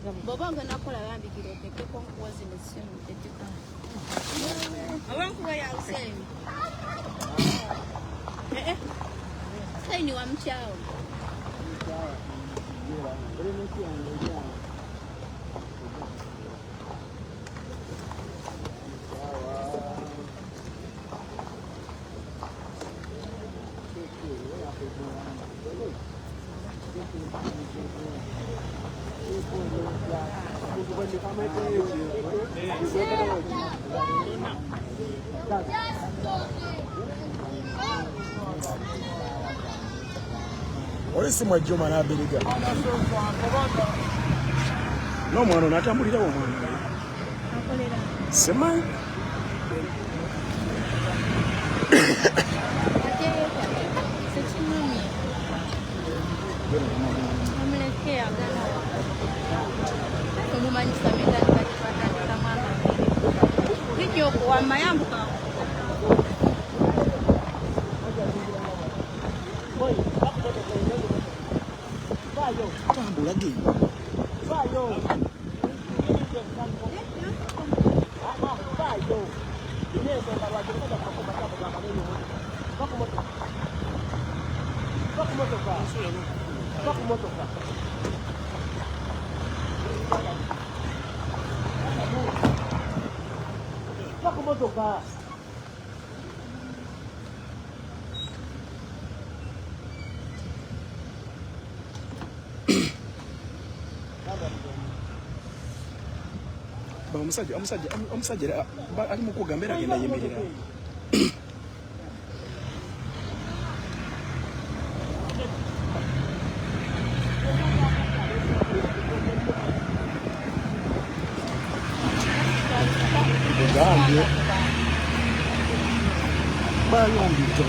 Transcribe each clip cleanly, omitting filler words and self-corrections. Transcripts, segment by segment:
Bobanga nakola yambikira okekeko nkuwazi nesimu tetika. Abankuba ya usemi. Saini wa mchao. Olesi mwajjoma n'abiriga n'omwana n'atambulira wo mwana semanyi omusajja ali mu kugamba era agenda yemerera gambye bayambite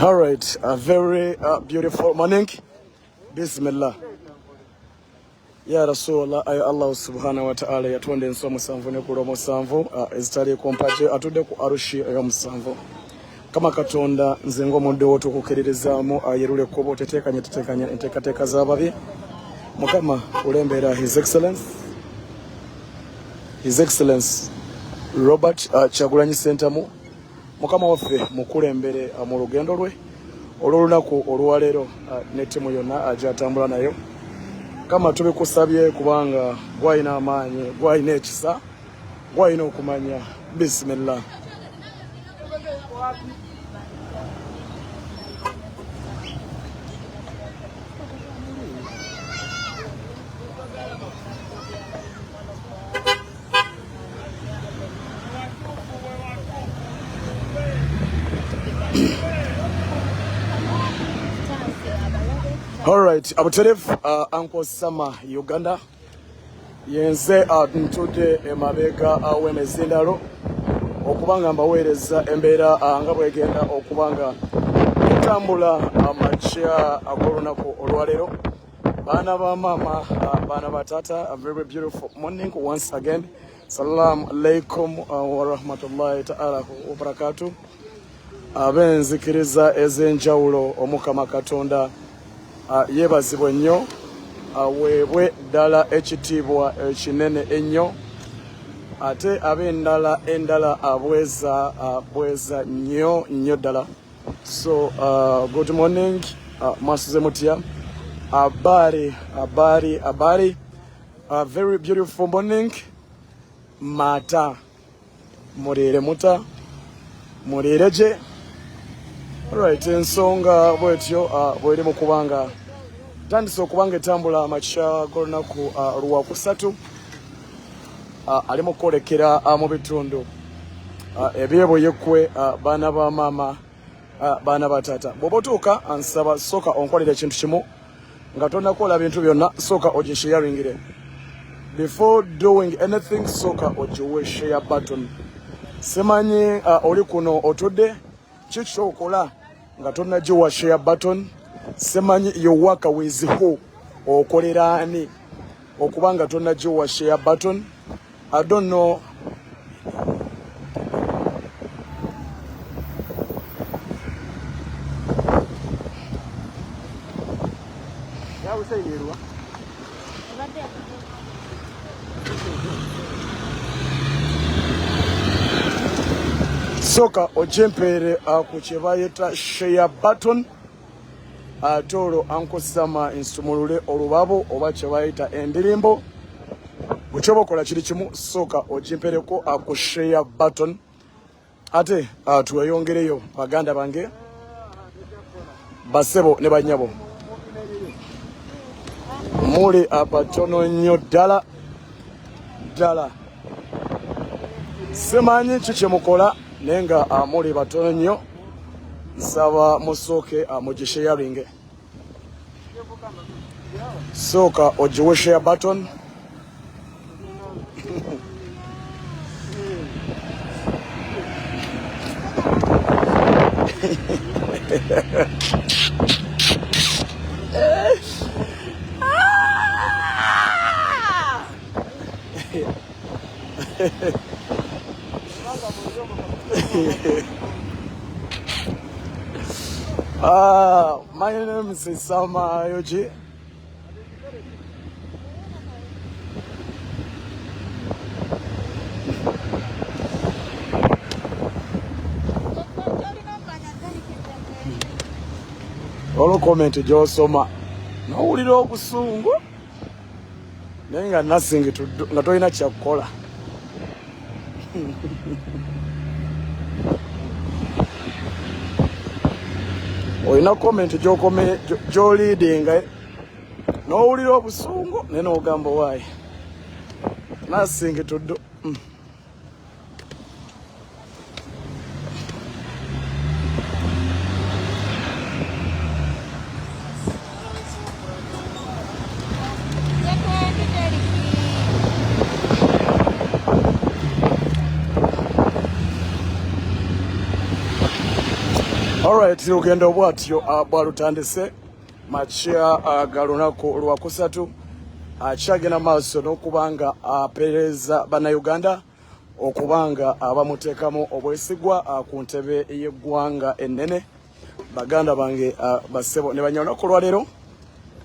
All right, a very beautiful morning. Bismillah. Ya Rasulullah, ay Allah subhanahu wa ta'ala yatonde enso musanvu ne kulo musanvu ezitali kompate atudde ku arushi ya musanvu. Kama katonda nzengo mudde woto kukererezaamu ayerule kubo tetekanya entekateka z'ababi. Mukama kulembera His Excellence Robert Kyagulanyi Ssentamu. Mukama waffe mukulembere mu lugendo lwe olw'olunaku olwaleero ne ttiimu yonna agyatambula nayo. Kama tubikusabye kubanga gwalina amaanyi, gwalina ekisa, gwalina okumanya. Bismillah. All right, Abuteref, Uncle Sama, Uganda. Yenze ntudde emabega w'emizindalo okubanga mbaweereza embeera nga bwegenda okubanga etambula amakya ag'olunaku olwaleero. Baana ba mama, baana ba tata, a very beautiful morning once again. Assalamu alaikum wa rahmatullahi ta'ala wa barakatuh. Abenzikiriza ez'enjawulo Omukama Katonda yebazibwe nnyo, weebwe ddala ekitiibwa ekinene ennyo, ate endala abweza nnyo ddala. So good morning, mwasuze mutya? Abari, a very beautiful morning. Mata muriire muta, muriire gye. Alright, ensonga bwetyo bweri mu kubanga tandise okubanga etambula amakya g'olunaku lwakusatu ali mu kwolekera mu bitundu ebyebuyekwe baana ba maama, baana ba taata. Bw'oba otuuka ansaba sooka onkolera ekintu kimu nga tonnakola bintu byonna, sooka ogisharingire. Before doing anything, sooka ogiwe share button. Simanyi oli kuno otudde kikyokola nga tonnagiwa share button. Simanyi your work with who okolera ani okubanga tonnagiwa share button. I don't know. Yeah, we say here. Soka ojempere ku kyebayita share button atolo ankusama insumulule olubabo oba kyebayita endirimbo bukyobokola kiri kimu soka ojempereko ku share button ate tuweyongereyo baganda bange basebo ne banyabo muli apatono nnyo ddala ddala simanyi kikyemukola naye nga muli batono nnyo nsaba musooke mugisharinge sooka ogiwe share button my name is Sama Yoji. Olo comment gy'osoma n'owulira obusungu naye nga nothing nga tolina kyakukola. Olina comment gy'oliidinga n'owulira obusungu naye n'ogamba waayi nothing to do. Alright, lugendo bwatyo bwalutandise makya ga lunaku lwakusatu akyagenda maaso n'okubanga apeereza bannayuganda okubanga abamuteekamu obwesigwa ku ntebe y'eggwanga ennene baganda bange basebo ne banya olunaku lwaleero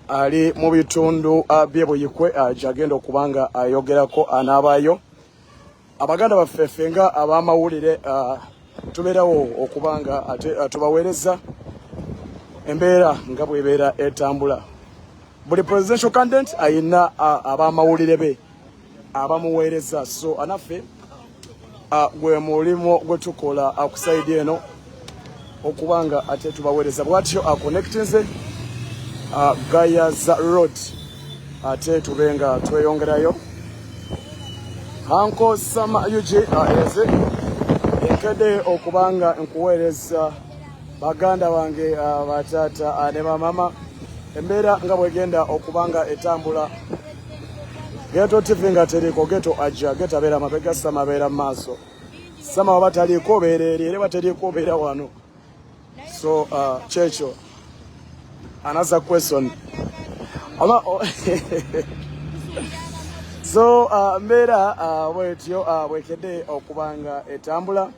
ali mu bitundu by'ebuyikwe gyagenda okubanga ayogerako anaabayo abaganda baffeffe nga ab'amawulire tubeerawo okubanga ate tubaweereza embeera nga bw'ebeera etambula buli presidential candidate ayina ab'amawulire be abamuweereza so anaffe gwe mulimo gwe tukola akusaidi eno okubanga ate tubaweereza bwatyo connectinze Gayaza Road ate tubenga tweyongerayo Hanko Sama Yuji eze ekede okubanga nkuweereza baganda bange batata ne bamama embeera nga bwegenda okubanga etambula Geto TV nga teriko geto ajja getabeera mabega Sama beera maaso Sama waba taliiko beerere bataliiko beera wano so checho another question so mbeera bwetyo bwekede okubanga etambula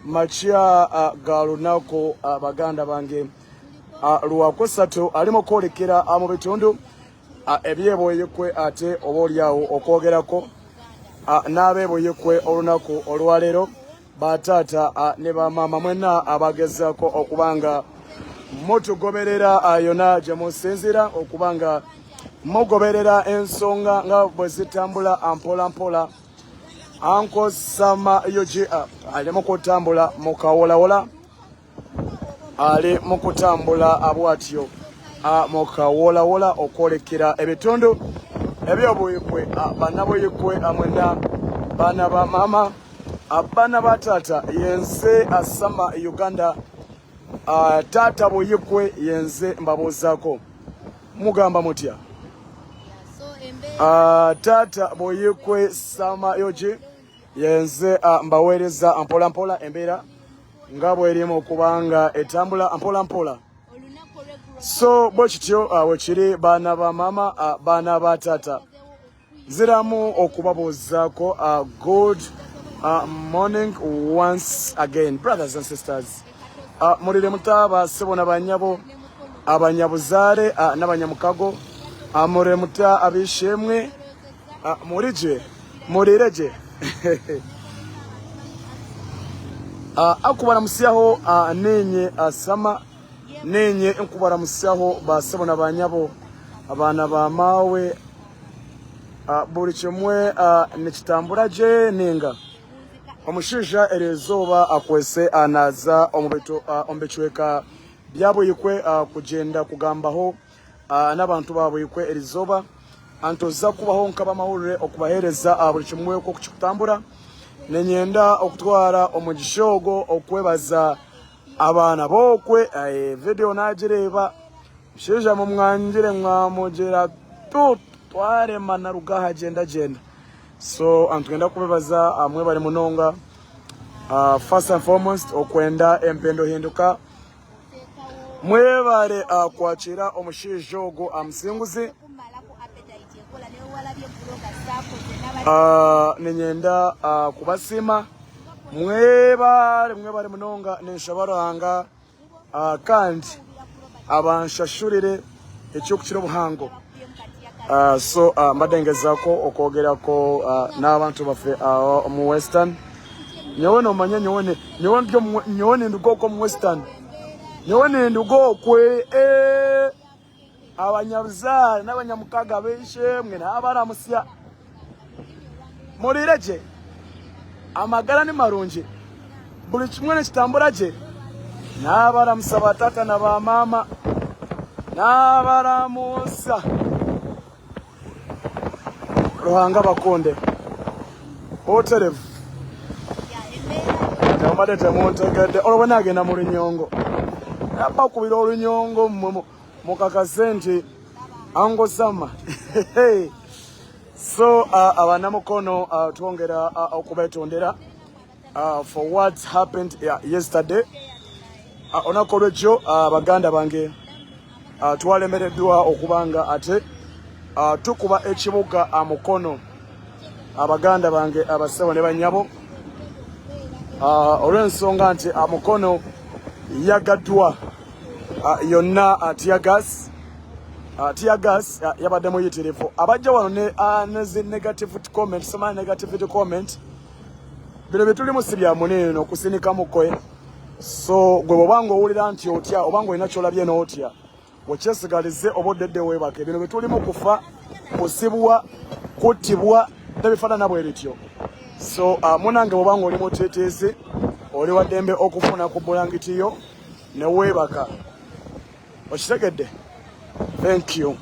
makya ga lunaku baganda bange lwakusatu alimu kwolekera mu bitundu ebyebwoyekwe ate oba oliawo okwogerako n'abeebwoyekwe olunaku olwaleero bataata ne bamaama mwenna abagezaako okubanga mutugoberera yonna gye musinzira okubanga mugoberera ensonga nga bwe zitambula mpola mpola Anko Sama Yoji ali mu kutambula mu kawolawola ali mu kutambula bwatyo mu kawolawola okwolekera ebitundu eby'obuyikwe bannabuyikwe mwenna baana ba maama baana ba taata yenze Sama Uganda taata buyikwe yenze mbabuuzaako mugamba mutya taata buyikwe Sama Yoji yenze mbaweereza mpola mpola embeera nga bw'erimu okubanga etambula mpola mpola so bwe kityo wekiri baana ba maama baana ba taata ziramu okubabuuzaako good morning once again, brothers and sisters. Mulire muta bassebo n'abanyabo, abanyabuzaale n'abanyamukago, mulire muta abishemwe, mulije mulireje akubaramusyaho nenye asama nenye nkubaramusyaho bassebo n'abanyabo, abaana bamawe buli kimwe nekitambula gye ninga omushaija erizooba akwese anaza omubichweka byabuyikwe kugenda kugambaho n'abantu babuyikwe erizooba antoza kubaho nk'abamahurire okubahereza buli kimwe uko kukitambura nenyenda okutwara omugisha ogwo okwebaza abaana bokwe video nagireeba mushaija mumwanjire mwamugera tware na rugaha genda so antugenda kubebaza amwe bari munonga first and foremost okwenda empendo hinduka mwebare kwakira omushaija ogwo amusinguzi nenyenda kubasima mwebare munonga nenshabaranga kandi abanshashurire ekyokukira obuhango so mbadengezako okwogerako n'abantu baffe mu western nyowe nomanya nyowe nendugoko mu western nyowe nendugokwe abanyabuzaale n'abanyamukaga b'eshemwe n'abaramusya mulire gye amagara ni marungi buli kimwe nekitambura gye n'abaramusa batata na bamaama n'abaramusa Ruhanga bakonde oterevu tamadete montegede olobona agenda mu lunyongo abakubira olunyongo mukakasenti angosama so abanamukono twongera okubetondera for what happened yesterday onakolwekyo baganda bange twalemereddwa okubanga ate tukuba ekibuga amukono abaganda bange abasawo ne banyabo olw'ensonga nti amukono yagaddwa yonna tiagas yabadde muyitirivu abajja wano ne negative comment soma negative comment bino byetulimu si bya munene okusinika mukoye so gwe bwobanga owulira nti otya obanga olina kyolabye n'otya wekyesigalize obaodedde weebake bino byetulimu kufa kusibwa kuttibwa nebifaanana bwe bityo so munange bwobanga oli muteteezi oli waddembe okufuna ku bulangitiyo ne weebaka okitegedde thank you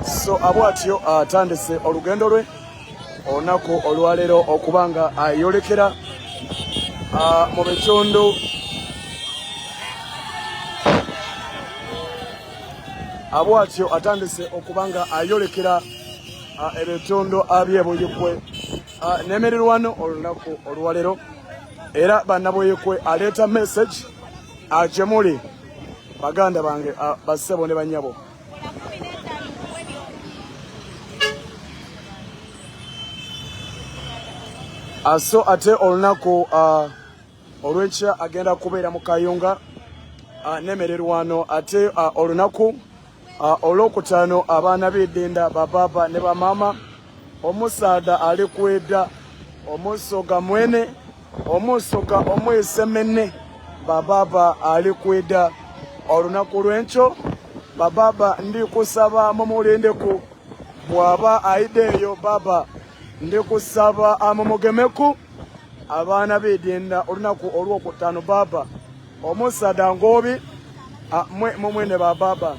so abwatyo atandise olugendo lwe olunaku olwaleero okubanga ayolekera mu bitundu abwatyo atandise okubanga ayolekera ebitundu abyebuyikwe n'emirirwano olunaku olwaleero era bannabuyikwe aleeta message gye muli baganda bange bassebo ne banyabo so ate olunaku olw'enkya agenda kubeera mu kayunga n'emirirwano ate olunaku olwokutaano abaana b'eddenda bababa ne bamaama omusaada ali kwedda omusoga mwene omusoga omwesemene bababa ali kwedda olunaku lw'enkyo bababa ndi kusaba mumulindeku bw'aba ayidde eyo baba ndi kusaba amumugemeku abaana b'eddenda olunaku olwokutaano baba omusaada ngoobi mwene bababa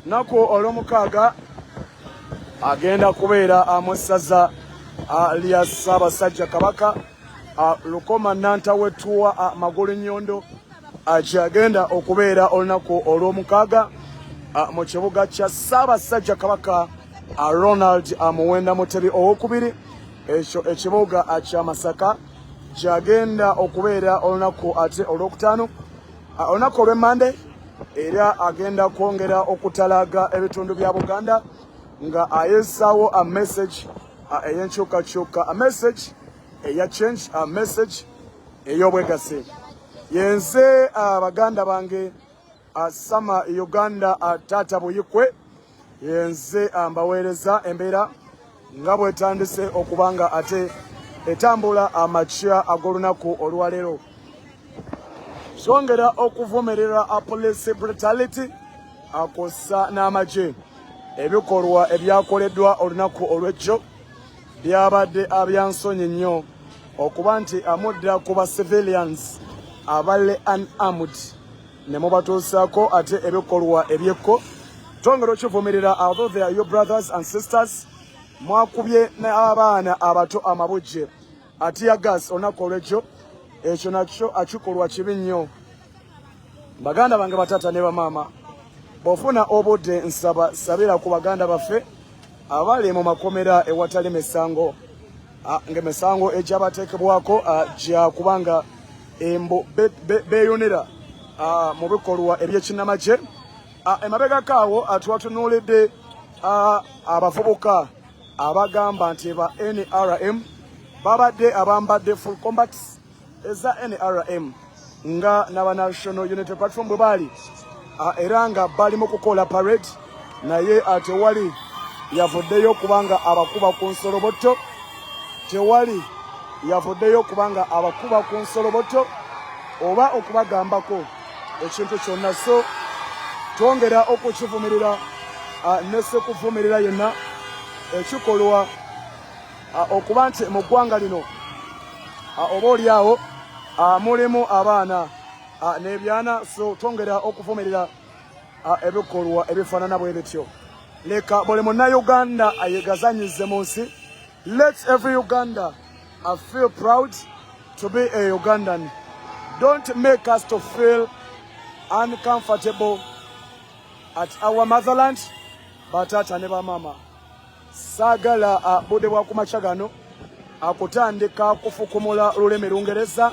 naku olw'omukaaga agenda kubeera mu ssaza lya Ssaabasajja Kabaka Lukoma Nantawetuwa Magulu Nyondo kyagenda okubeera olunaku olw'omukaaga mu kibuga kya Ssaabasajja Kabaka Ronald Muwenda Mutebi owokubiri ekyo ekibuga kya Masaka kyagenda okubeera olunaku ate olwokutaano olunaku olw'Emmande era agenda kwongera okutalaga ebitundu bya Buganda nga ayesawo a message eyenkyukakyuka, a message eya change, a message ey'obwegase. Yenze abaganda bange asama Uganda Tata Buyikwe, yenze mbaweereza embeera nga bwetandise okubanga ate etambula amakya ag'olunaku olwaleero. Songera okuvumirira police brutality akosa n'amagye. Ebikolwa ebyakoleddwa olunaku olw'ejjo byabadde abyansonyi nnyo okuba nti amudda ku ba civilians abale unarmed ne mubatuusaako ate ebikolwa ebyekko. Tongera okivumirira, although they are your brothers and sisters, mwakubye n'abaana abato amabujje atiya gas olunaku olw'ejjo. Ekyo nakyo akikolwa kibi nnyo. Baganda bange batata ne bamaama, bw'ofuna obudde nsaba sabira ku baganda baffe abali mu makomera ewatali misango, ng'emisango egyabateekebwako gya kubanga beeyonera mu bikolwa eby'ekinnamagye. Emabegako awo twatunuulidde abavubuka abagamba nti ba NRM babadde abambadde full combat eza NRM nga n'aba National Unity Platform bwe baali era nga bali mu kukola parade, naye tewali yavuddeyo kubanga abakuba ku nsoloboto, tewali yavuddeyo kubanga abakuba ku nsoloboto oba okubagambako ekintu kyonna. So twongera okukivumirira ne sekuvumirira yenna ekikolwa okuba nti mu ggwanga lino oba oliawo mulimu abaana n'ebyana. So twongera okuvumirira ebikolwa ebifaanana bwe bityo. Leka buli munnayuganda ayegazanyize mu nsi. Let every Uganda feel proud to be a Ugandan. Don't make us to feel uncomfortable at our motherland. Batata ne bamama, saagala budde bwa kumakya gano akutandika kufukumula lulimi Lungereza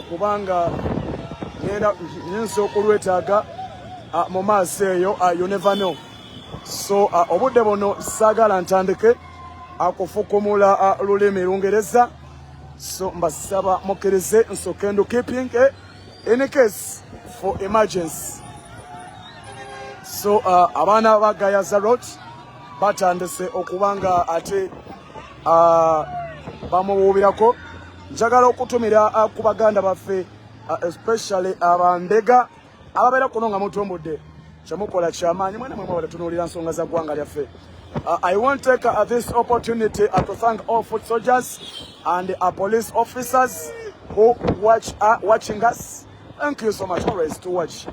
kubanga nyinza okulwetaaga mu maaso eyo. You never know. So obudde buno saagala ntandike akufukumula lulimi Lungereza. So mbasaba mukkirize nsooke keeping in case for emergency. So abaana ba Gayaza Road batandise okubanga ate bamuwuubirako. Njagala okutumira ku baganda baffe especially abambega ababeera kuno nga mutumbudde kyemukola kyamaanyi mwene mwe mwabatunuulira nsonga za ggwanga lyaffe. I want to take this opportunity to thank all foot soldiers and police officers who watching us. Thank you so much always to watch.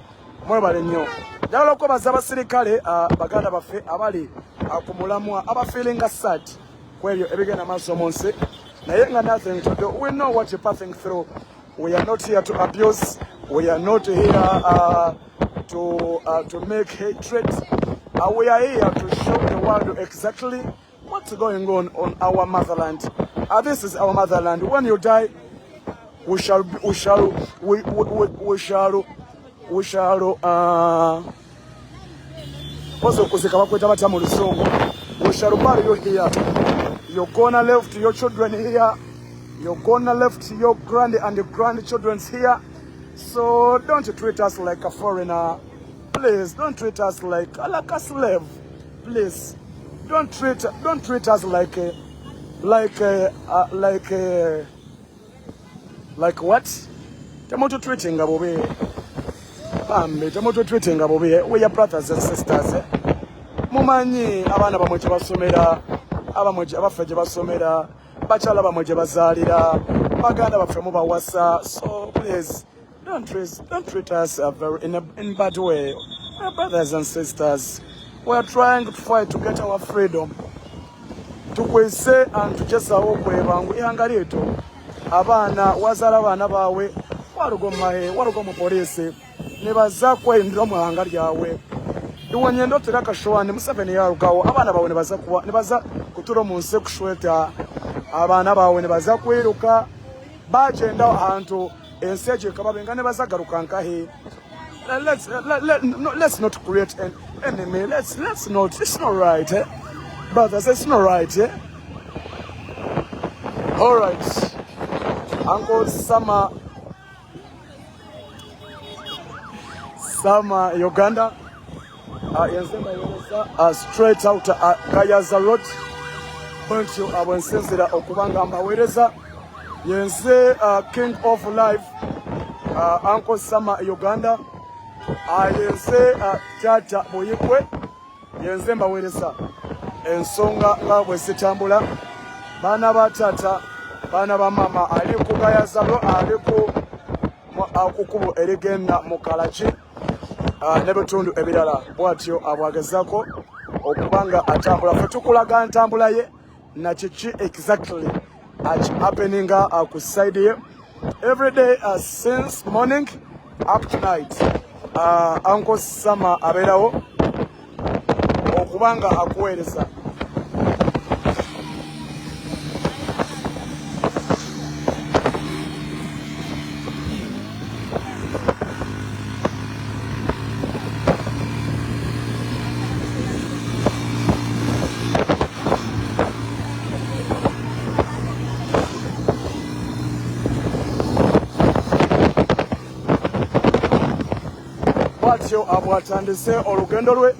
Mwebale nnyo. Njagala okwebaza abasirikale baganda baffe abali ku mulamwa abafeelinga sad ku ebyo ebigenda maaso mu nsi naye nga nothing to do. We know what you're passing through. We are not here to abuse. We are not here to make hatred. We are here to show the world exactly what's going on our motherland. This is our motherland. When you die, we shall bury you here. You're gonna left your children here. You're gonna left your grand and your grandchildren here. So don't treat us like a foreigner. Please don't treat us like a slave. Please don't treat us like what? Temoto treating abobe. Temoto treating abobe. We are brothers and sisters. Mumanyi abana bamwe kye basomera, abamwe abaffe gye basomera, bakyala bamwe gye bazaalira, baganda baffe mubawasa. So please don't treat us in bad way. My brothers and sisters, we are trying to fight to get our freedom. Tukwese and tugezaho okwebanga ihanga lyetu. Abaana wazaala abaana baabwe waluga mu poliisi ne baza kweyindira mu ihanga lyabwe. Iwanye ndotera kashwani Museveni yalugawo abaana baabwe ne baza kutura mu nsi kushweta. Abaana baabwe ne baza kwiruka bagenda ahantu ensi egyo ekababenga ne baza garuka nkahe. Let's not create enemy. Let's not. It's not right, eh? Brothers, it's not right, eh? All right. Uncle Sama Uganda. Straight out Kayaza Road. Point you abwensenzera okubanga mbawereza. Yenze King of Life. Uncle Sama Uganda. Yenze Tata Boyikwe. Yenze mbawereza. Ensonga nga bwesitambula. Bana ba tata, bana ba mama ali ku Kayaza Road, ali ku kubo erigenda mu Kalachi. N'ebitundu ebirala bw'atyo abwagezako okubanga atambula. Ffe tukulaga ntambula ye na kiki exactly happening ku side ye every day since morning up to night. Uncle Sama abeerawo okubanga akuweereza. Bwatyo abwatandise olugendo lwe.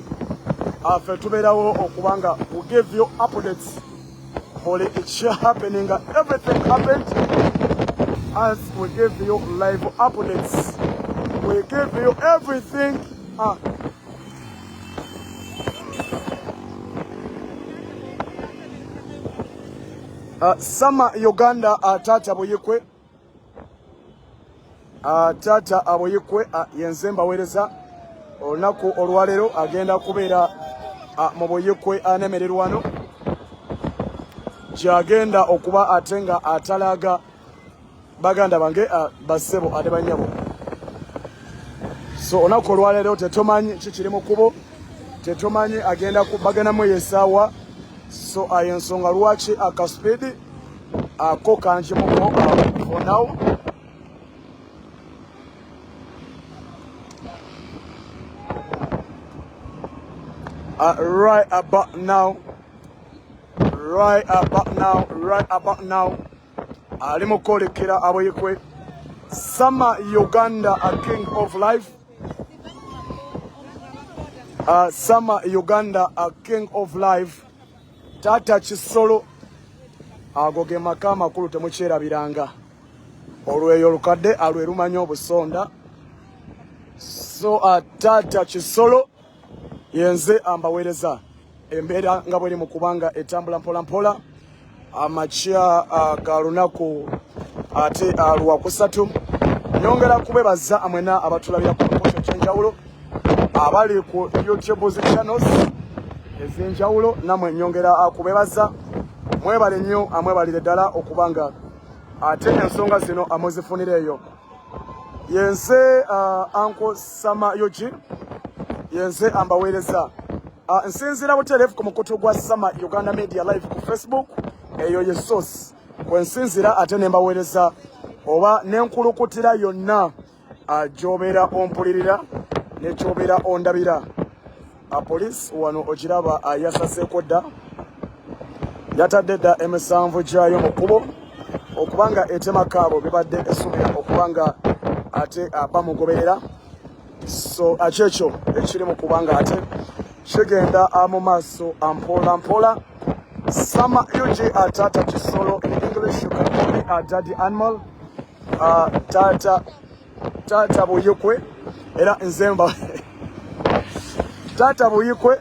Ffe tubeerawo okubanga we give you updates for each happening. Everything happened as we give you live updates. We give you everything. Sama Uganda Tata Boyikwe. Tata Aboyikwe yenze mbawereza olunaku olwaleero agenda kubeera mu Boyikwe anemererwano gyagenda okuba ate nga atalaga baganda bange bassebo ate banyabo. So olunaku olwaleero tetumanyi kikiri mu kubo, tetumanyi agenda kubagenamu yesaawa. So ayensonga lwaki akaspeedi ako kanjimuko for now. Right about now, ali mukolekera Aboyikwe. Sama Uganda a King of Life. Sama Uganda a King of Life. Tata Kisolo agoge maka makulu temukyerabiranga. Olweyo olukadde alwerumanya obusonda. So Tata Kisolo yenze ambawereza embeera nga bweri mu kubanga etambula mpola mpola. Amakya ga lunaku ate lwakusatu. Nyongera kubebaza amwena abatulabira ku nkoto ekyenjawulo abali ku YouTube channels ezenjawulo, namwe nyongera kubebaza. Mwebale nnyo amwebalire ddala okubanga ate ensonga zino amuzifunireeyo. Yenze Uncle Sama Yogi yenze ambawereza. Nsinzira butereefu ku mukutu gwa Sama Uganda Media Live ku Facebook. Eyo ye source kwensinzira ate ne mbawereza oba nenkulukutira yonna gy'obeera ompulirira ne gy'obeera ondabira. Police wano ogiraba yasaseeko dda, yatadde dda emisanvu gyayo mu kkubo okubanga etema-kaabo bibadde esubira okubanga ate bamugoberera. So kyekyo ekiri mu kubanga ate kigenda mu maaso mpola mpola. Sama Yogi Tata Kisolo in English you can call me Daddy Animal. Tata Boyikwe era nzemba Tata Boyikwe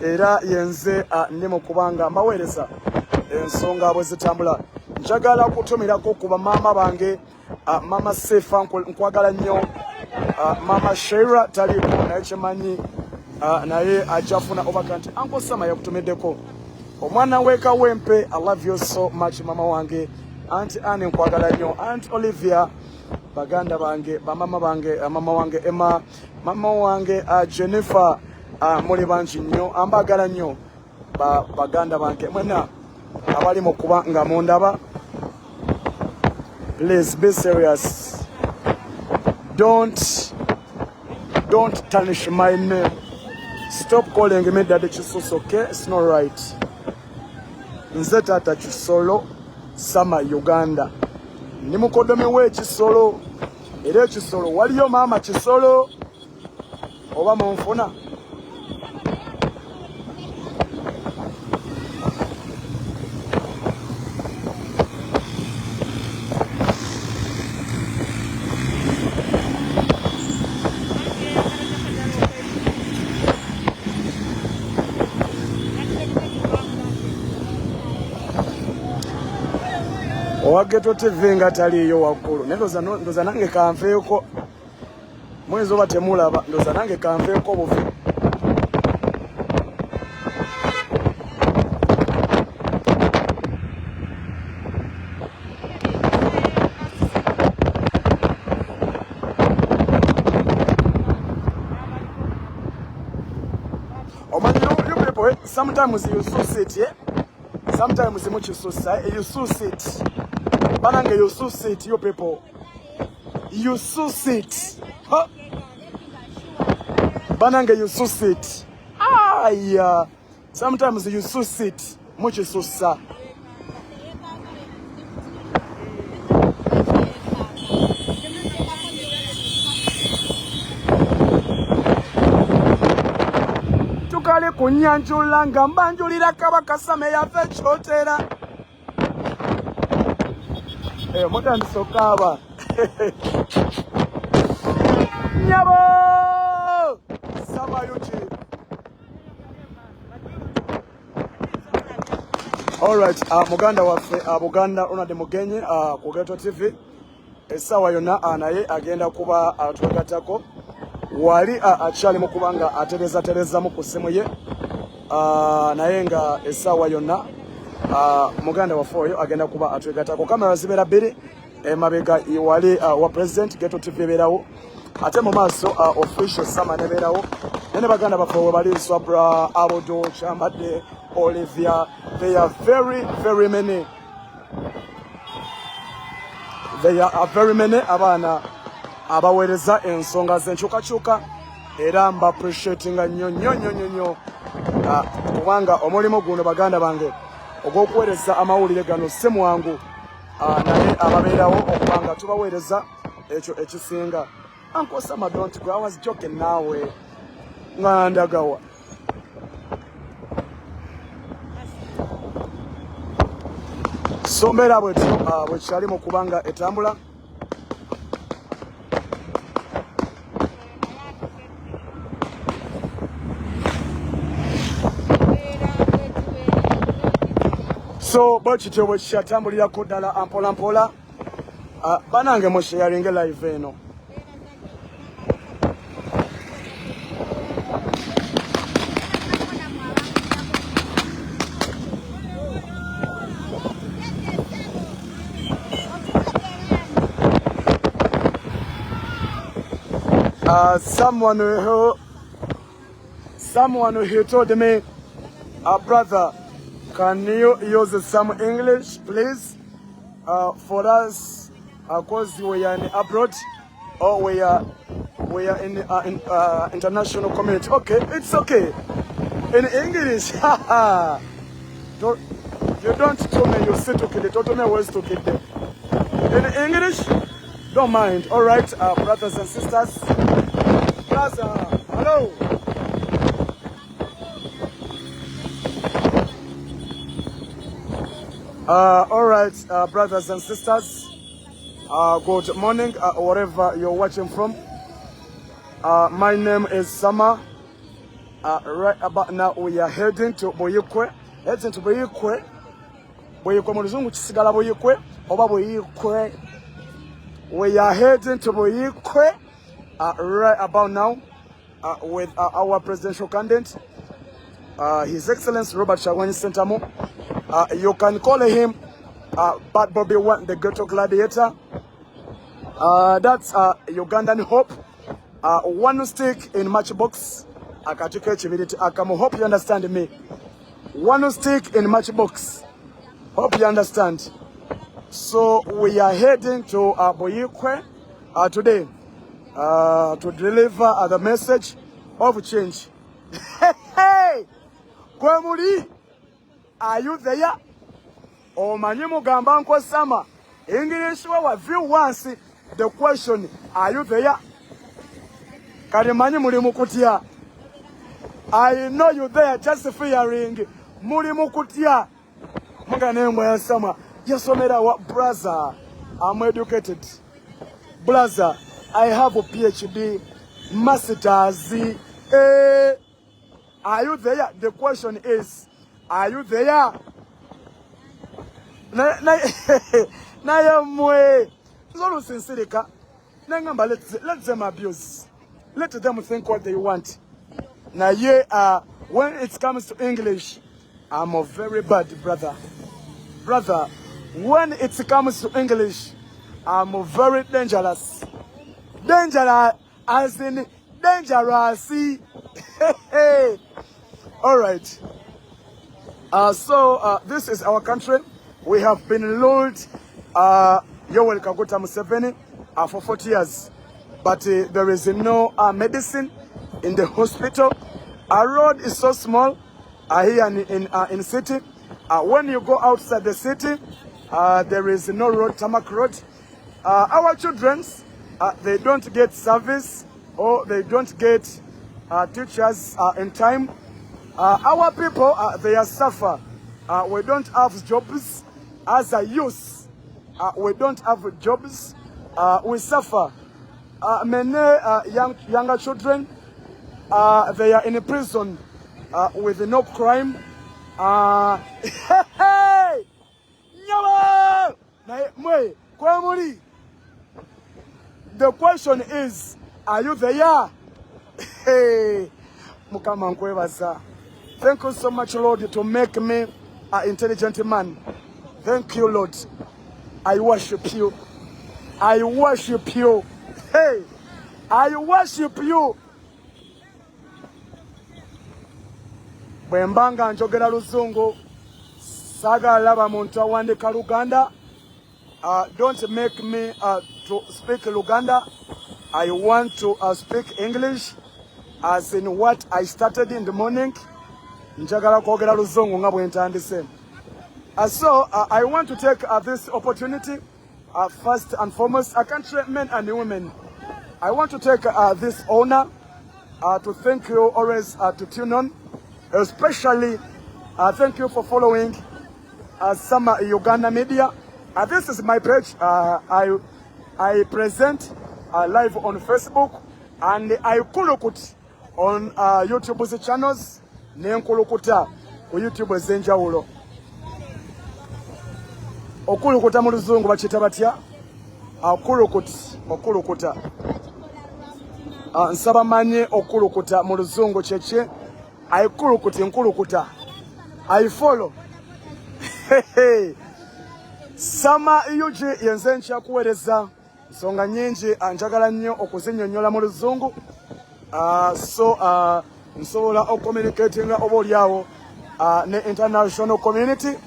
era yenze ndi mu kubanga mbaweereza ensonga bwe zitambula. Njagala kutumirako kuba mama bange mama Sefa nkwagala nnyo. Mama Sheira taliiko naye kyemanyi naye ajafuna overcount. Uncle Sama yakutumiddeko. Omwana weka wempe, I love you so much mama wange. Auntie Anne nkwagala nnyo. Aunt Olivia baganda bange, bamama bange, mama wange Emma, mama wange Jennifer muli bangi nnyo ambagala nnyo baganda bange mwena abali mu kuba nga mundaba. Please be serious. Don't tarnish my name. Stop calling me Daddy Chisuso, okay? It's not right. Nze Tata Chisolo, Sama Uganda. Nimukodome we Chisolo. Ere Chisolo. Waliyo mama Chisolo. Oba munfuna. Owageto TV nga taliyo waggulu. Ndoza nange kanveeko. Mwezi oba temulaba. Ndoza nange kanveeko buvi. You people, sometimes you suit it, sometimes you suit it. Bananga, you suit you people. You suit. Huh? Bananga, you suit. Ah, yeah. Sometimes you suit. Much susa. Tukale kunyanjula nga mbanjulira Kabaka Same yafe chotera. Modern Sokaba. Nyabo! Samayuchi. Alright, Muganda wafe, Buganda Ronald Mugenyi, Kugeto TV. Esawa yona naye agenda kuba atwegatako. Wali achali mukubanga atereza mu kusimu ye. Naye nga esawa yona Muganda wafoyo agenda kuba atwegatako. Kamera zibera biri mabega wali wa president Geto TV berawo. Ate mu maaso official Sama neberawo. Nene baganda bafowe bali Swabra, Abodo, Chambade, Olivia. They are very many. They are very many abana abawereza ensonga zenchukachuka era mba appreciating nnyo kubanga omulimo guno baganda bange ogw'okuweereza amawulire gano ssemu wangu naye ababeerawo okubanga tubaweereza ekyo ekisinga. Uncle Sama, don't go. I was joking now. Ngandagawa. So mera bwekyali mu kubanga etambula. So bwekityo bwekyatambulirako ddala ampola mpola. Banange mu sharing live eno. Someone who told me, brother, can you use some English, please, for us, because we are in abroad or we are in international community. Okay, it's okay. In English, you don't tell me you sit to kill it. Don't tell me ways to kill them. In English, don't mind. All right, brothers and sisters. Brother, hello. All right, brothers and sisters. Good morning, wherever you're watching from. My name is Sama. Right about now, we are heading to Boyikwe. Heading to Boyikwe. Boyikwe muluzungu kisigala Boyikwe. Oba Boyikwe. We are heading to Boyikwe. Right about now, with our presidential candidate, His Excellency Robert Kyagulanyi Ssentamu. You can call him Bad Bobby One, the Ghetto Gladiator. That's Ugandan Hope. One stick in matchbox. I hope you understand me. One stick in matchbox. Hope you understand. So we are heading to Boyikwe today to deliver the message of change. Hey! Kwemuli, are you there? Omanyi mugamba nko sama. English wa view once the question, are you there? Kalimanyi muli mukutya. I know you there just fearing. Muli mukutya. Mugane mwe ya sama. Yasomera wa brother. I'm educated. Brother, I have a PhD, masters. Are you there? The question is, are you there? Na yamwe. Zolu sincerika. Nangamba let them abuse. Let them think what they want. Now when it comes to English, I'm a very bad brother. Brother, when it comes to English, I'm very dangerous. Dangerous as in dangerous. All right. So this is our country. We have been ruled Yoweri Kaguta Museveni for 40 years. But there is no medicine in the hospital. Our road is so small here in city. When you go outside the city, there is no road, tarmac road. Our children, they don't get service or they don't get teachers in time. Our people, they are suffer. We don't have jobs as a youth. We don't have jobs. We suffer. Many younger children, they are in prison with no crime. Hey! The question is, are you there? Hey! Thank you so much, Lord, to make me an intelligent man. Thank you, Lord. I worship you. I worship you. Hey! I worship you. Bwembanga njogera Luzungu, sagala bamuntu awandika Luganda. Don't make me to speak Luganda. I want to speak English as in what I started in the morning. Njagala kwogera Luzungu nga bwe ntandise. So I want to take this opportunity, first and foremost, country men and women. I want to take this honor to thank you always to tune on. Especially, thank you for following some Uganda media. This is my page. I present live on Facebook and I kulukut on YouTube's channels. Nenkulukuta ku YouTube ezenjawulo. Okulukuta mu Luzungu bakita batya? Okulukuta. Nsaba manye okulukuta mu Luzungu kyekye. I nkulukuta. I follow. Sama yuji yenze nkyakuweereza nsonga nyingi njagala nnyo okuzinnyonnyola mu Luzungu. So nsobola ocommunicatinga oba oliawo ne international community.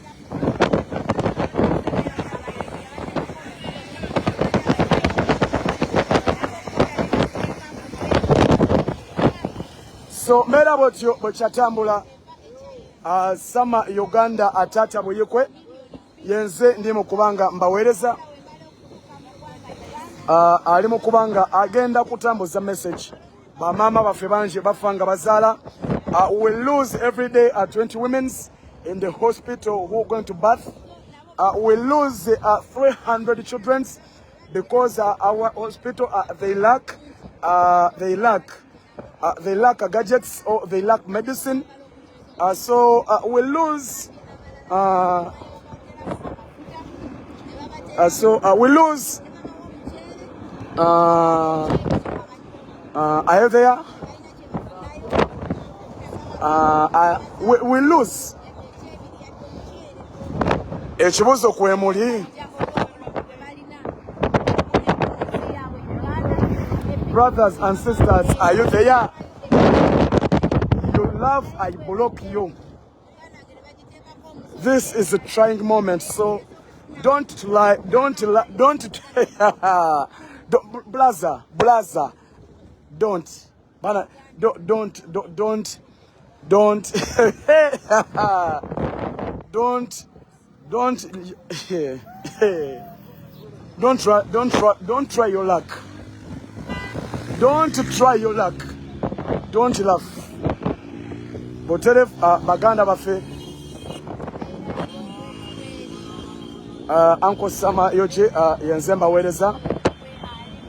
So mera botyo bwekyatambula sama Uganda atata buyikwe yenze ndi mukubanga mbaweereza ali mukubanga agenda kutambuza message bamama baffe bangi bafanga bazaala. We lose every day 20 women in the hospital who are going to birth. We lose 300 children because our hospital they lack gadgets or they lack medicine. So we lose. We lose. Are you there? We lose. Ekibuzo kwemuli. Brothers and sisters, are you there? You love, I block you. This is a trying moment, so don't lie, don't blaza, don't don't don't don't try your luck. Don't try your luck. Don't laugh. Botere baganda bafe Uncle Sama yoje yenzemba wereza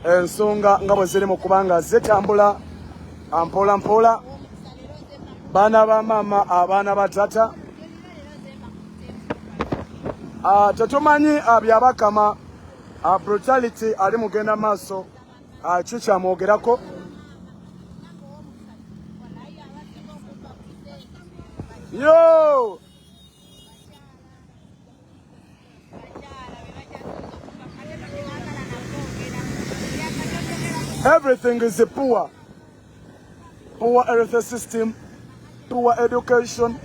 ensonga nga bwe ziri mu kubanga zetambula ampola mpola bana ba mama abana batata tetumanyi byabakama brutality ali mugenda maaso kyo mwogerako. Yo! Everything is poor. Poor health system, poor education,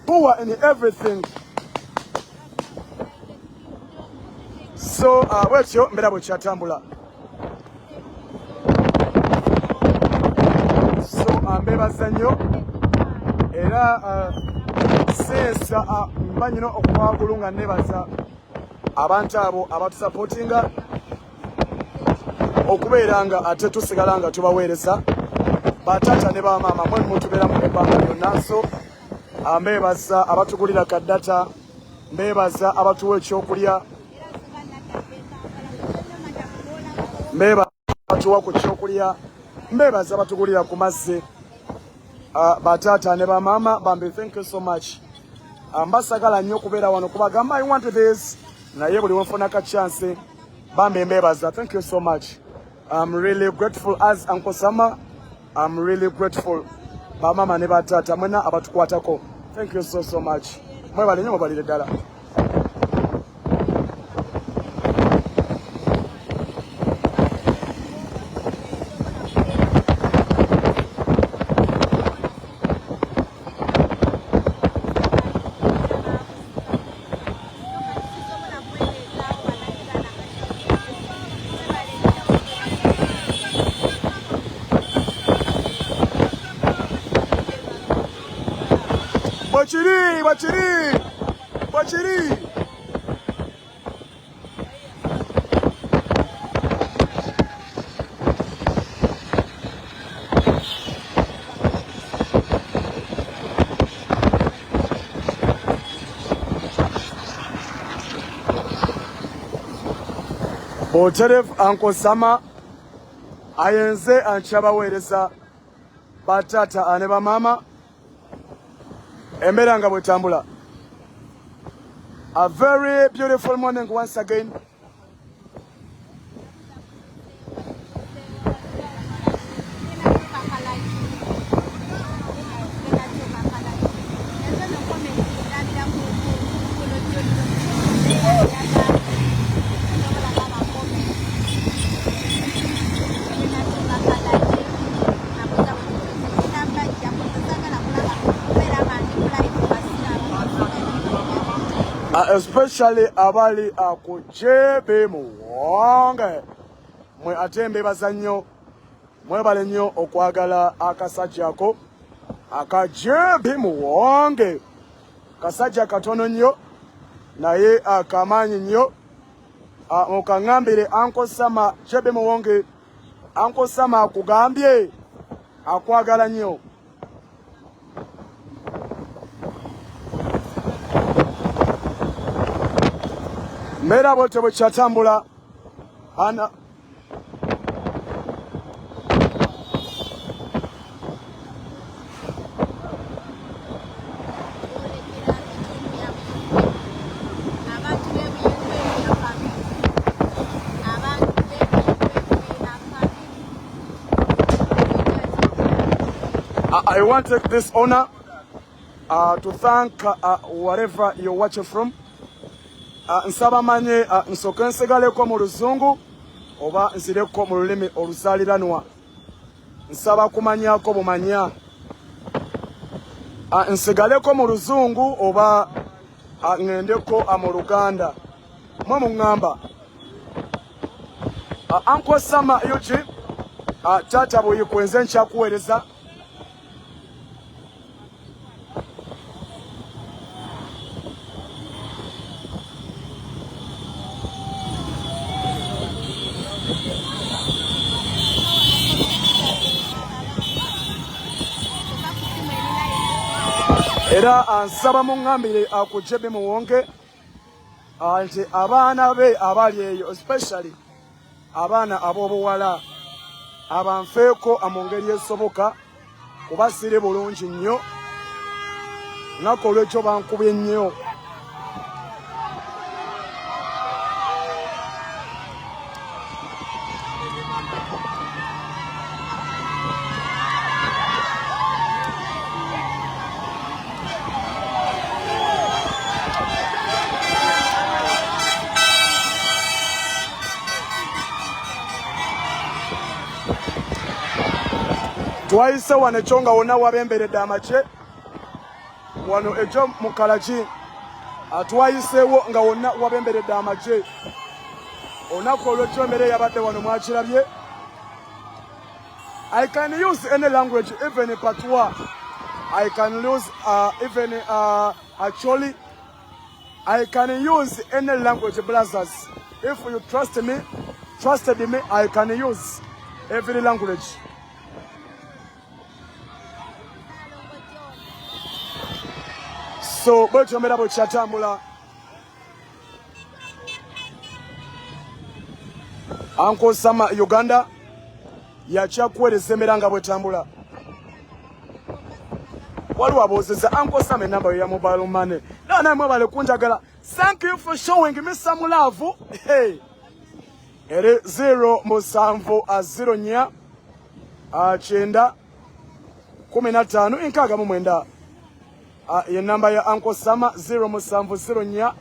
poor in everything. So, wetyo mbera bwe kyatambula. So, mbebaza nnyo era sensa mbanyino okwagulu nga nebaza abantu abo abatusupportinga okubeera nga ate tusigala nga tubaweereza batata ne bamaama mwe mutubeera mu ebbanga lyonna. So mbebaza abatugulira kaddata, mbebaza abatuwa ekyokulya, mbebaza abatuwa ku kyokulya, mbebaza abatugulira ku mazzi. Batata ne bamaama bambi, thank you so much. Mbasagala nnyo okubeera wano kubagamba I want this naye buli wenfuna ka chance bambi mbebaza, thank you so much. I'm really grateful as Uncle Sama. I'm really grateful bamama ne batata mwena abatukwatako, thank you so much. Mwebale nnyo mubalire ddala. Bachiri. Botere Uncle Sama ayenze anchabaweereza batata ane bamama embeera nga bwetambula. A very beautiful morning once again. Especially abali akujebe muwange mwe atembe bazanyo mwebale nnyo okwagala akasajjako akajebe muwange kasajja katono nnyo naye akamanyi nnyo okangambire Uncle Sama jebe muwange. Uncle Sama akugambye akwagala nnyo. Mera bote bwe kyatambula ana I want to take this honor to thank wherever you're watching from. Nsaba manye nsoke nsigaleko mu luzungu oba nsireko mu lulimi oluzaaliranwa. Nsaba kumanyako bumanya. Nsigaleko mu luzungu oba ngendeko mu Luganda. Mwe muŋŋamba. Uncle Sama Yuji tata bwe yikwenze nkyakuweereza. era ansaba mungambire akujebe muwonge nti abaana be abali eyo especially abaana ab'obuwala abanfeeko amungeri esoboka kuba siri bulungi nnyo nako olwekyo bankubye nnyo. Twayise wano ekyo nga wonna wabemberedde amagye wano ekyo mu Kalaki atwayiseewo nga wonna wabemberedde amagye olunaku olwekyo mbere yabadde wano mwakirabye. I can use any language, even Patois. I can use even actually I can use any language, brothers. If you trusted me, I can use every language. So, bwetyo mbera bwekyatambula. Uncle Sama Uganda yakyakuweereza embeera nga bwetambula. Waliwo aboozeza Uncle Sama enamba ya mobile money. Naye mwebale kunjagala. Thank you for showing me some love. Hey. Ere 070 9 15 nkaaga mu mwenda. Ye namba ya Uncle Sama 070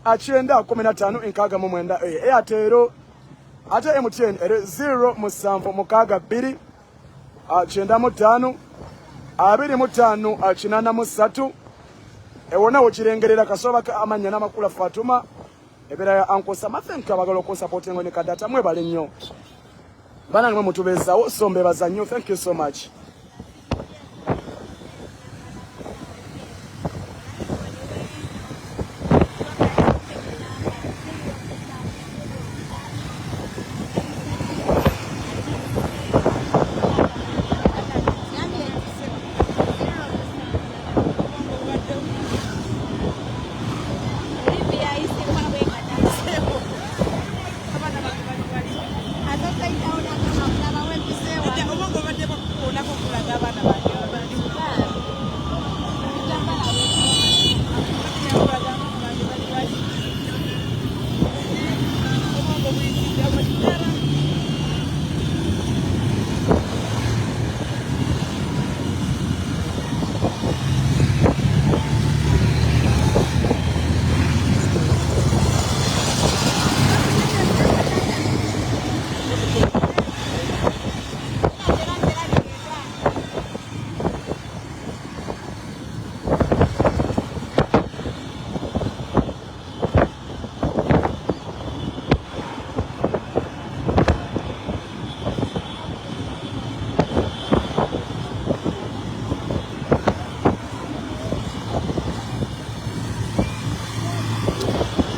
9 15 nkaaga mu mwenda. Airtel ate MTN ere 076 2 95 83 ewona wokirengerera kasoba ka amanya n'amakula Fatuma ebera ya Uncle Sama. Thank you abagalo ko support ngone kadata mwebale nnyo bana ngwe mutubezawo sombe bazanyo. Thank you so much.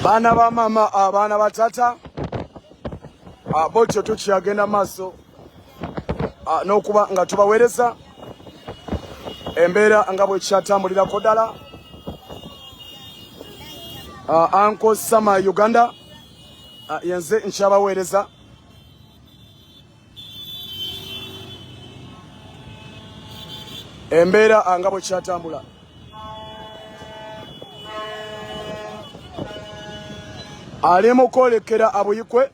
Bana ba mama abana batata botyo tukyagenda maaso n'okuba nga tubaweereza embeera nga bwe kyatambulirako ddala. Uncle Sama Uganda yenze nkyabaweereza. Embeera nga bwe kyatambula. Ali mu kwolekera abuyikwe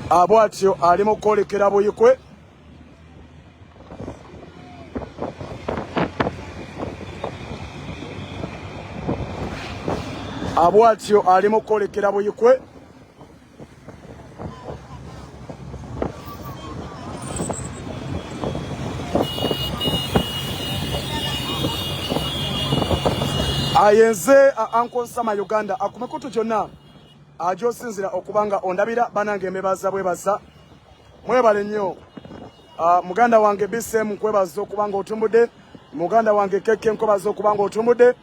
abwatyo ali mu kwolekera abuyikwe abwatyo ali mu kwolekera abuyikwe ayenze Uncle Sama Uganda akumekutu kyonna ajosinzira okubanga ondabira banange mbebaza bwebaza mwebale nnyo. Muganda wange BCM nkwebaza okubanga otumbudde, muganda wange Keke nkwebaza okubanga otumbudde,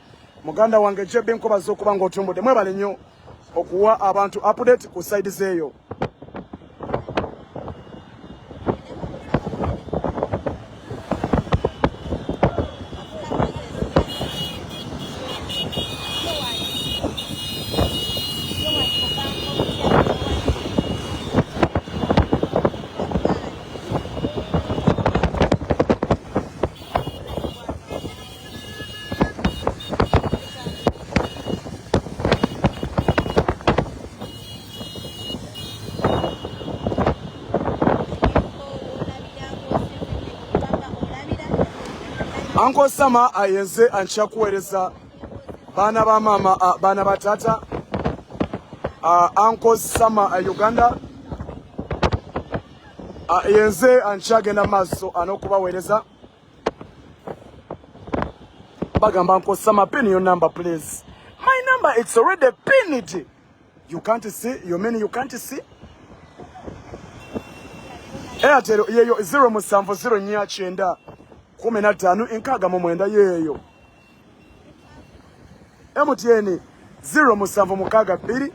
muganda wange JB nkwebaza okubanga otumbudde. Mwebale nnyo okuwa abantu update ku side zeeyo. Uncle Sama ayenze ancha kuwereza bana ba mama bana batata Uncle Sama Uganda ayenze ancha genda maso anokubawereza bagamba Uncle Sama pin your number please. My number it's already pinned. You can't see, you mean you can't see? Airtel yeyo 070 nya chenda 15 enkaga mu mwenda yeyo. MTN 070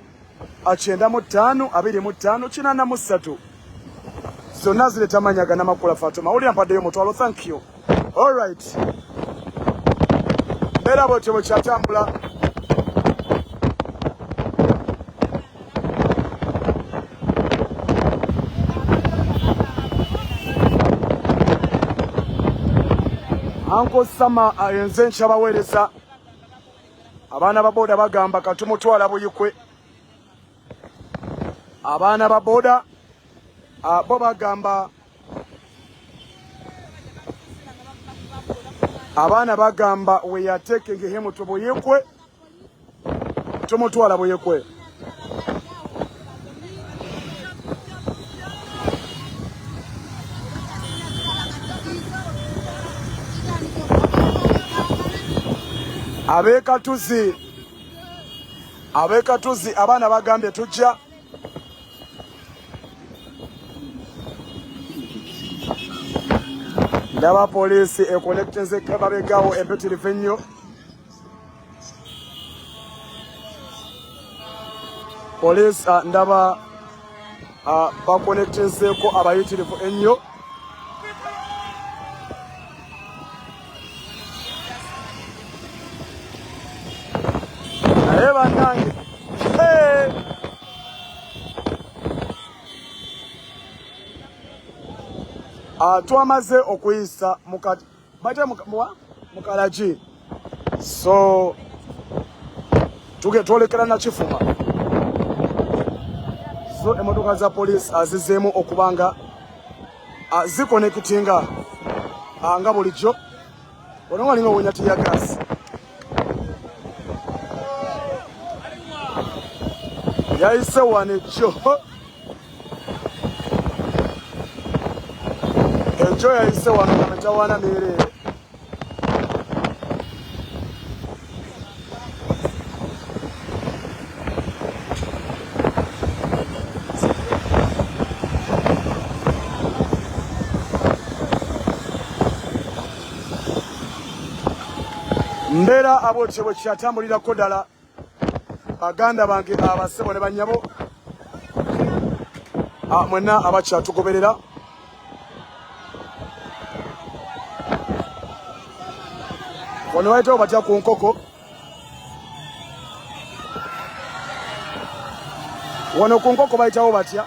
achenda mu 5 25 kinana mu 3. So nazile tamanyaga na makula Fatuma. Uli ampadde yo mutwalo, thank you. All right. Bera bote bo chatambula. Uncle Sama ayenze nchabawereza abana baboda bagamba katumutwala buyikwe abana baboda bo bagamba abana bagamba we are taking him to buyikwe tumutwala buyikwe abekatuzi abana bagambye tujja ndaba poliisi ekolektinze babegawo empitirivu ennyo poliisi ndaba bakolektinzeeko abayitirivu ennyo naye bannange twamaze okuyisa mukalagi so twolekera na Kifuma so emotoka za poliisi azizeemu okubanga zikonekitinga nga bulijjo ono walinga owunya ya gasi yayise wanejjo enjo yayise wano nametawana mirere mbeera abotye bwe kyatambulirako ddala baganda bange abasebo ne banyabo mwenna abakyatugoberera wano bayitawo batya ku nkoko wano ku nkoko bayitawo batya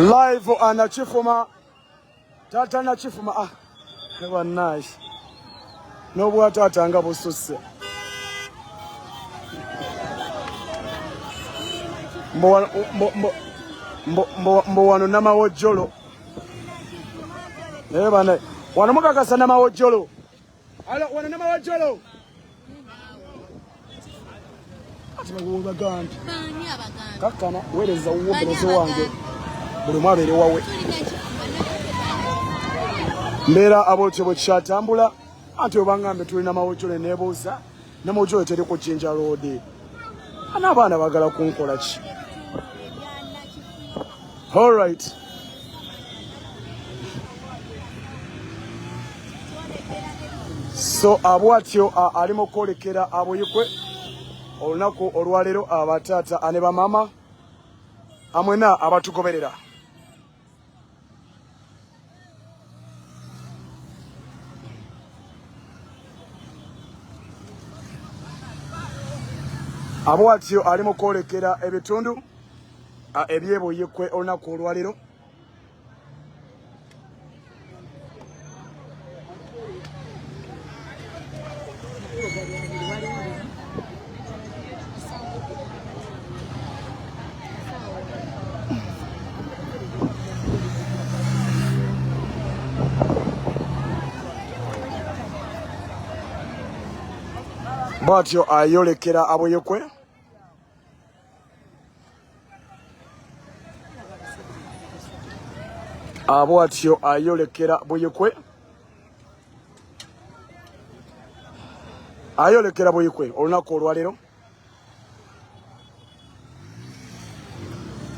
live ana Kifuma tata na Kifuma never nice no bwata atanga bususe mbo wano namawojjolo naye bana wano mukakasa namawojjolo alo wano namawojjolo ati baganda kakana wereza uwoberezo wange buli mwabere wawe mbeera abotye bwe kyatambula anti obangambe tulina mawojjolo nebuuza namawojjolo teri ku Jinja Road N'abaana bagala kunkola ki? All right. So abwatyo ali mu kwolekera abuyikwe olunaku olwaleero abataata ne bamaama amwena abatugoberera. Abwatyo ali mu kwolekera ebitundu ebyebuyikwe olunaku olwaleero. Bwatyo ayolekera abuyikwe. Abwatyo ayolekera buyikwe. Ayolekera buyikwe olunaku olwaleero.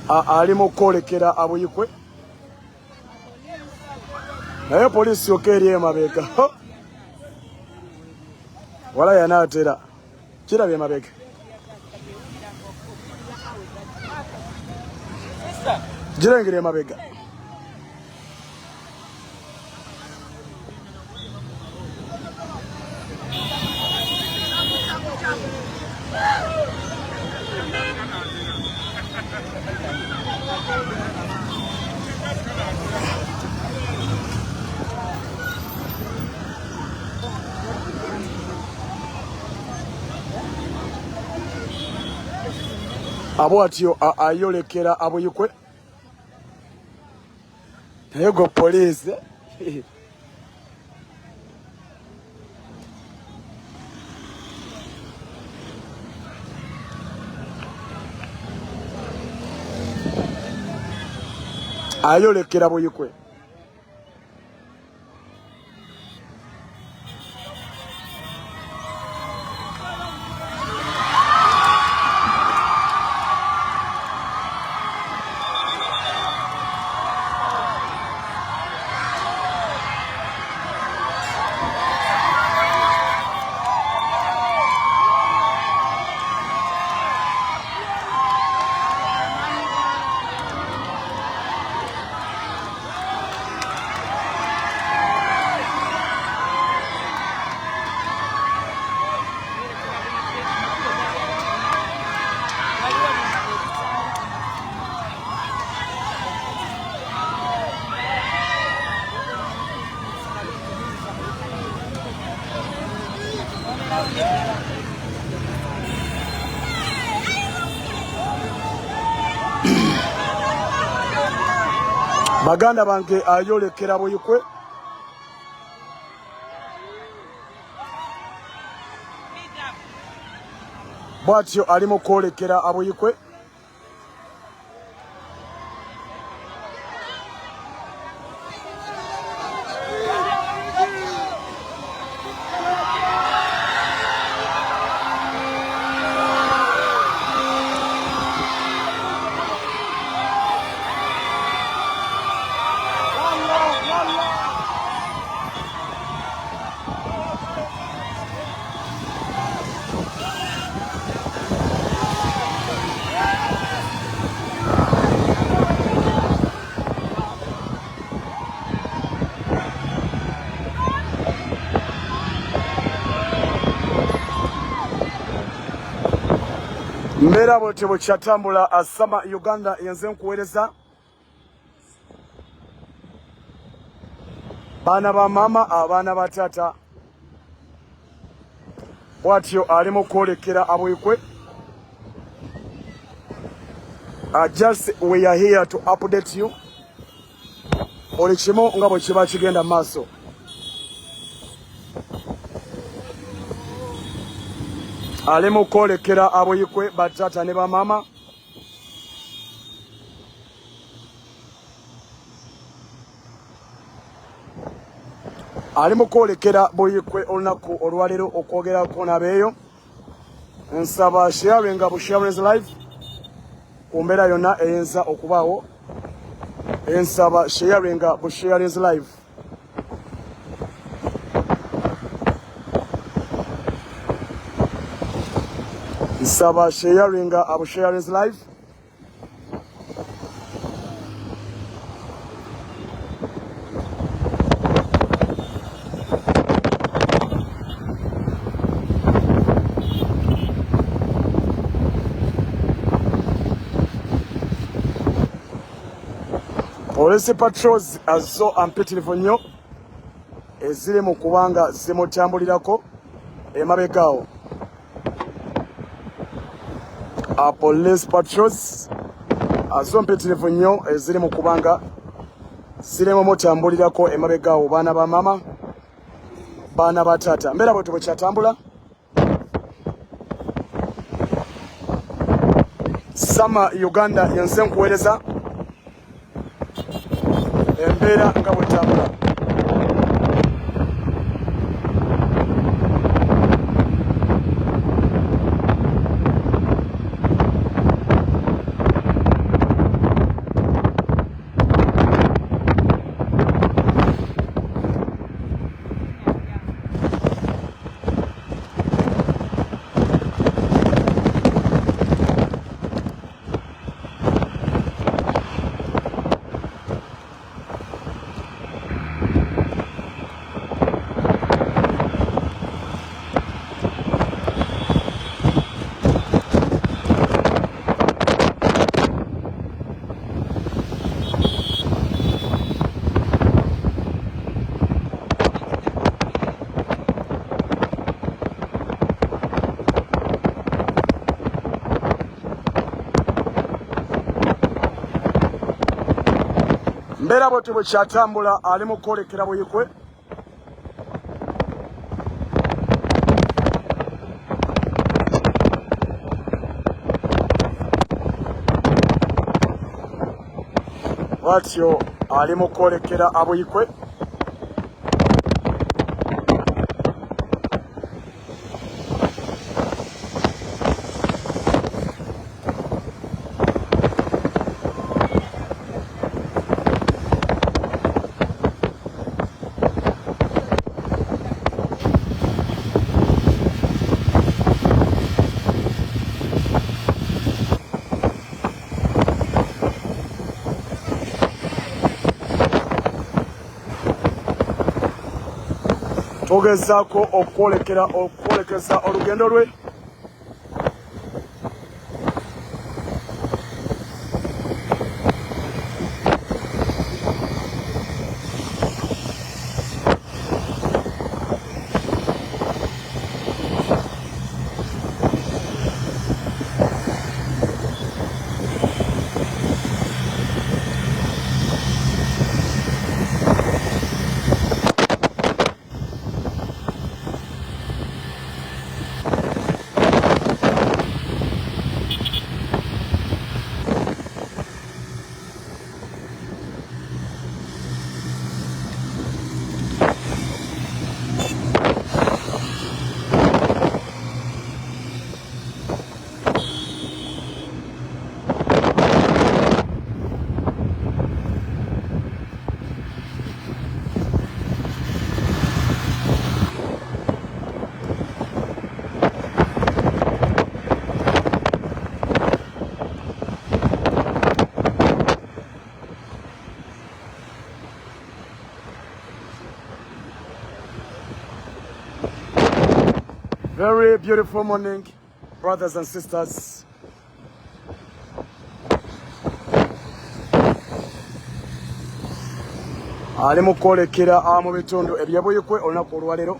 Ali mu kwolekera abuyikwe. Naye poliisi yokka eri emabega. Wala yanaatera kirabye emabega. Girengera emabega. Abwatyo ayolekera abuyikwe. Naye go poliisi ayolekera buyikwe. Baganda bange ayolekera buyikwe. Bwatyo ali mu kwolekera abuyikwe. Mbera bwetyo bukyatambula asama Uganda yenze nkuweereza. Baana ba mama abaana ba taata. Bwatyo ali mu kwolekera abuyikwe. Just we are here to update you. Buli kimu nga bwe kiba kigenda maaso. Ali mu kwolekera abuyikwe bataata ne bamaama. Ali mu kwolekera buyikwe olunaku olwaleero okwogerako n'abeeyo. nsaba sharinga busharing live ku mbeera yonna eyinza okubaawo. Ensaba sharinga busharing live. Nsaba sharinga busharing live. Police patrols azo ampitirivu nnyo eziri mu kubanga zimutambulirako emabegaawo. Police patrols azo mpitirivu nnyo eziri mu kubanga zirimo mutambulirako emabegaawo. Baana ba mama, baana ba taata, mbeera bwe tubukyatambula. Sama Uganda yenze nkuweereza embeera nga bwetambula. Mbeera bwe tubukyatambula ali mu kwolekera Buyikwe. Bwatyo ali mu kwolekera Buyikwe. Tugezaako okwolekeza olugendo lwe. Very beautiful morning, brothers and sisters. Ali mu kwolekera mu bitundu ebya Buyikwe olunaku olwaleero.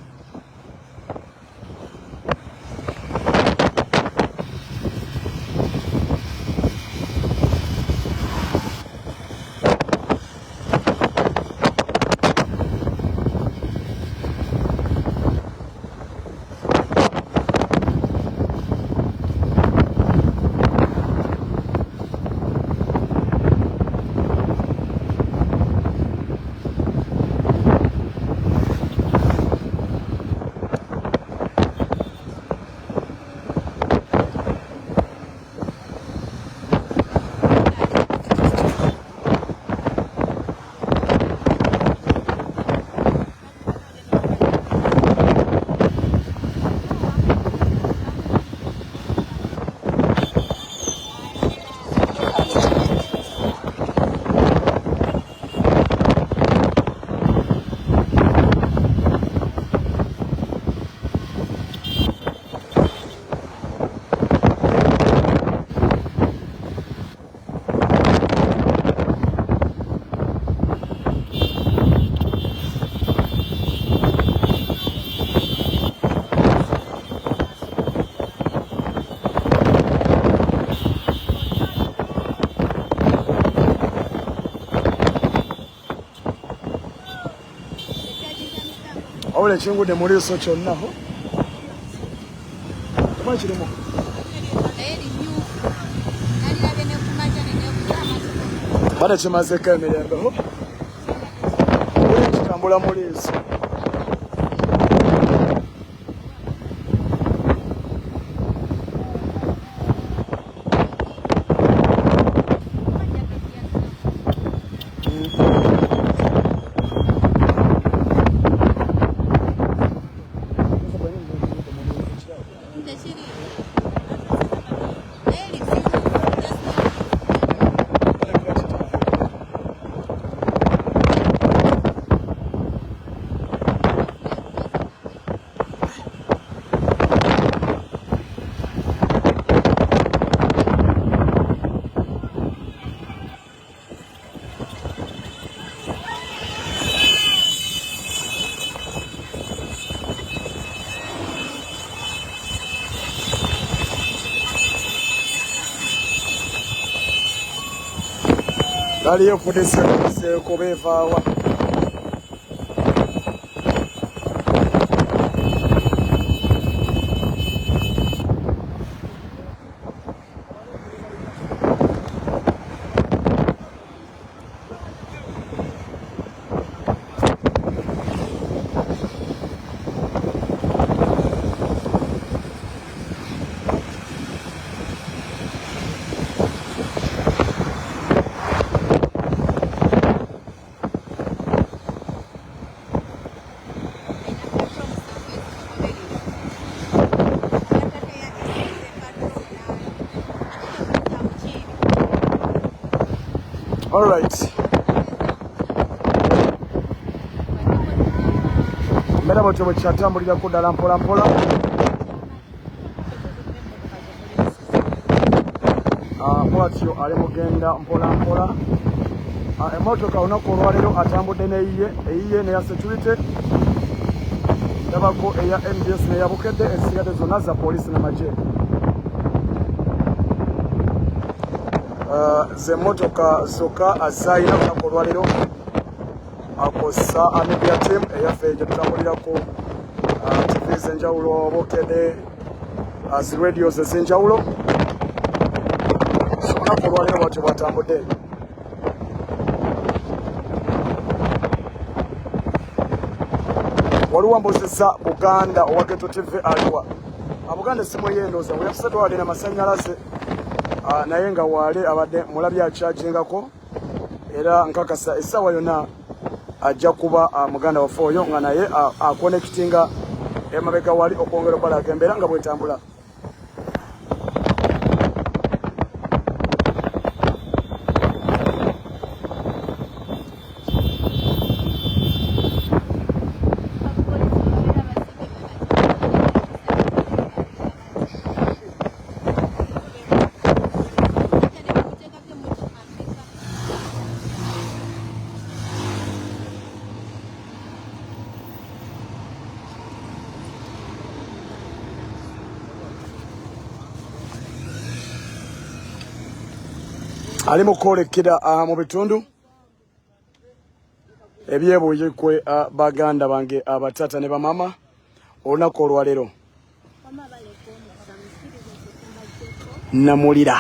Awole chingudde muri so kyonna ho. Kuba kirimo. Bana kimaze emirembe ho. Kitambula muri eso. Aliyo kudise kubevawa. All right. Mbera bwetyo bwe kyatambulira ku ddala mpola mpola. Bwatyo ali mugenda mpola mpola. Emmotoka olunaku olwaleero atambudde eyiye neya security. Ndabako eya NDS neya Bukedde, ezisigadde zonna za poliisi n'amagye. Ze motoka zokka azayina olunaku olwaleero akosa media team eyaffe gye tutambulirako TV ez'enjawulo, Bukedde, zi radios ez'enjawulo. Olunaku olwaleero bwatyo bwatambudde. Waliwo mbuzizza Buganda owa Geto TV aliwa. Buganda essimu ey'endooza we yafuse twalina amasannyalaze. Naye nga wale abadde mulabye akyagingako era nkakasa essaawa yonna ajja kuba muganda waffe oyo nga naye akonekitinga emabega wali okwongera okubalaga embeera nga bwetambula. Ali mu kwolekera mu bitundu ebyebuyikwe baganda bange abatata ne bamama olunaku olwaleero. Namulira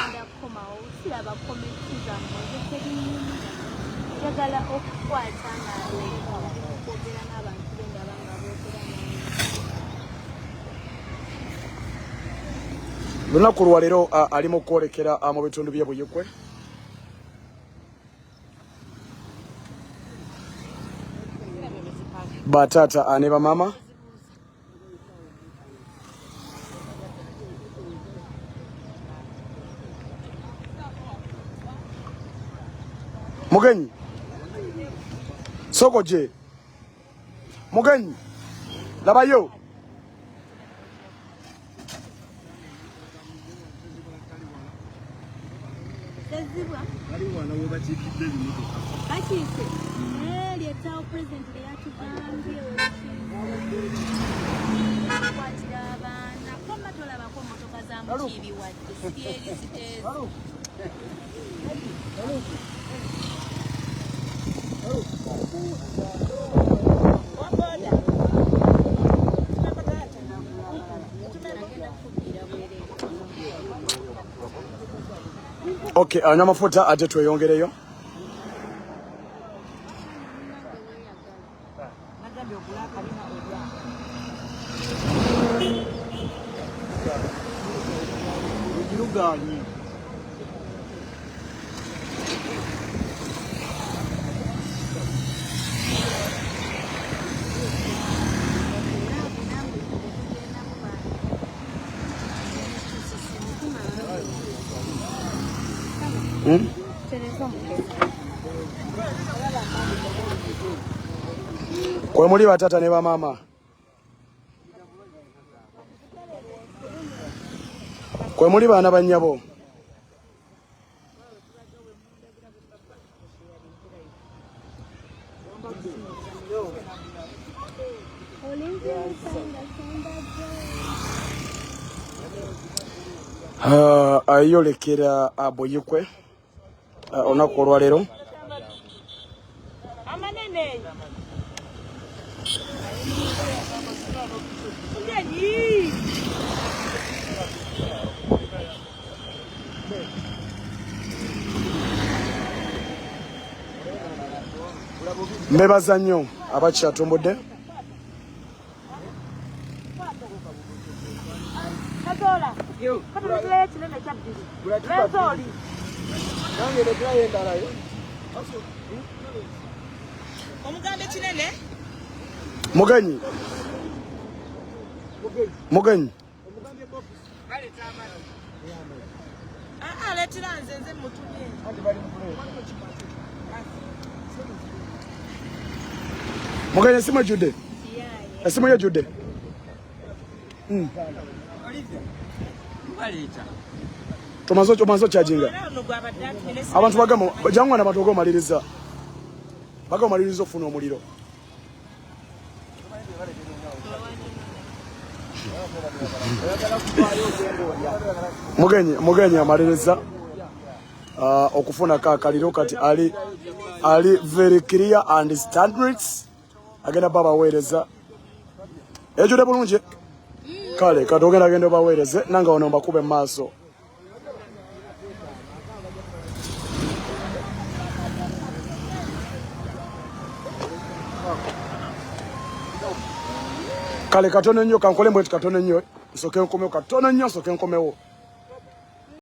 olunaku olwaleero ali mu kwolekera mu bitundu byebuyikwe. Batata ne bamama mugenyi sokoje mugenyi labayo Okay, anywa mafuta ate tweyongereyo. Kwe muli batata ne bamama. Kwe muli baana bannyabo. Ayolekera aboyikwe olunaku olwaleero. Mbebaza nnyo abakyatumbudde. Mugenyi. Mugenyi. Mugenyi esimu ejjudde. Esimu yejjudde. Tumazo kyajinga. Abantu bagamba jangu na batogo maliriza. Baga maliriza ofuna omuliro. Mugenyi amaliriza okufuna kakaliro kati ali very clear and standards agenda baba weereza ejjude bulungi kale katogenda agenda baweereze nanga ono mbakube maaso. Kale katono nnyo kankole mbwe katono nnyo soke nkomewo katono nnyo soke nkomewo.